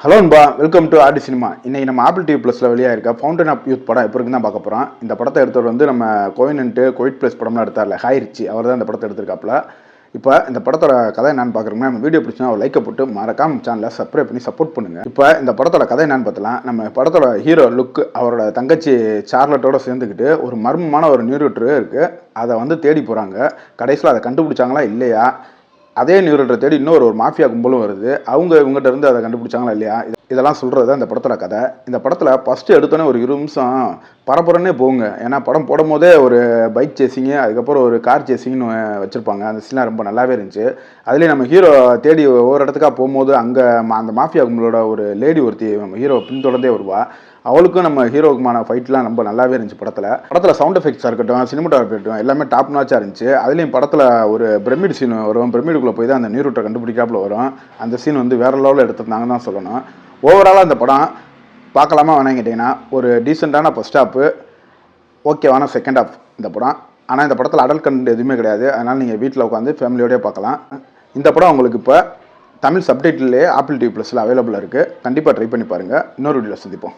Hello அன்பா, welcome to RT cinema. இன்னைக்கு நம்ம ஆப்பிள் டிவி ப்ளஸில் வெளியாக இருக்க ஃபவுண்டன் ஆஃப் யூத் படம் எப்போ இருக்குன்னு தான் பார்க்க போகிறோம். இந்த படத்தை எடுத்தவர் வந்து நம்ம கோவிட் ப்ளஸ் படம்லாம் எடுத்தார்ல, ஹாய்ரிச்சி, அவர் தான் இந்த படத்தை எடுத்திருக்காப்புல. இப்போ இந்த படத்தோட கதை என்னன்னு பார்க்குறோம்னா, நம்ம வீடியோ பிடிச்சா ஒரு லைக்கை போட்டு மறக்காம சேனலை சப்ஸ்கிரைப் பண்ணி சப்போர்ட் பண்ணுங்கள். இப்போ இந்த படத்தோட கதை என்னன்னு பார்த்தலாம். நம்ம படத்தோட ஹீரோ லுக் அவரோட தங்கச்சி சார்லட்டோட சேர்ந்துக்கிட்டு ஒரு மர்மமான ஒரு நியூரோட்டர் இருக்குது, அதை வந்து தேடி போகிறாங்க. கடைசியில் அதை கண்டுபிடிச்சாங்களா இல்லையா, அதே நியூரோட்டரை தேடி இன்னொரு மாஃபியா கும்பலும் வருது, அவங்க இவங்ககிட்ட இருந்து அதை கண்டுபிடிச்சாங்களா இல்லையா, இதெல்லாம் சொல்கிறது தான் இந்த படத்தோட கதை. இந்த படத்தில் ஃபஸ்ட்டு எடுத்தோன்னே ஒரு 20 நிமிஷம் பரபரன்னே போகுங்க. ஏன்னா படம் போடும் போதே ஒரு பைக் சேசிங்கு, அதுக்கப்புறம் ஒரு கார் சேசிங்னு வச்சுருப்பாங்க. அந்த சீன்லாம் ரொம்ப நல்லாவே இருந்துச்சு. அதுலேயும் நம்ம ஹீரோ தேடி ஒவ்வொரு இடத்துக்காக போகும்போது அங்கே அந்த மாஃபியா கும்பலோட ஒரு லேடி ஒருத்தி நம்ம ஹீரோ பின்தொடர்ந்தே வருவா. அவளுக்கும் நம்ம ஹீரோவுக்குமான ஃபைட்லாம் ரொம்ப நல்லாவே இருந்துச்சு. படத்தில் சவுண்ட் எஃபெக்ட்ஸாக இருக்கட்டும், சினிமாட்டோகிராஃபி இருக்கட்டும், எல்லாமே டாப் நாச்சாக இருந்துச்சு. அதுலேயும் படத்தில் ஒரு பிரமிட் சீன் வரும். பிரமிடுக்குள்ளே போய் தான் அந்த நியூரோட்டரை கண்டுபிடிக்காப்புல வரும். அந்த சீன் வந்து வேறு லெவலில் எடுத்திருந்தாங்கன்னு தான் சொல்லணும். ஓவராலாக அந்த படம் பார்க்கலாமா வேணாம் கேட்டிங்கன்னா, ஒரு டீசெண்டான ஃபஸ்ட் ஹாப்பு, ஓகேவான செகண்ட் ஹாஃப் இந்த படம். ஆனால் இந்த படத்தில் அடல்ட் கண்டென்ட் எதுவுமே கிடையாது. அதனால் நீங்கள் வீட்டில் உட்காந்து ஃபேமிலியோடய பார்க்கலாம். இந்த படம் உங்களுக்கு இப்போ தமிழ் சப்டைட்டிலே ஆப்பிள் டிவி ப்ளஸில் அவைலபிளாக இருக்குது. கண்டிப்பாக ட்ரை பண்ணி பாருங்கள். இன்னொரு வீடியோவில் சந்திப்போம்.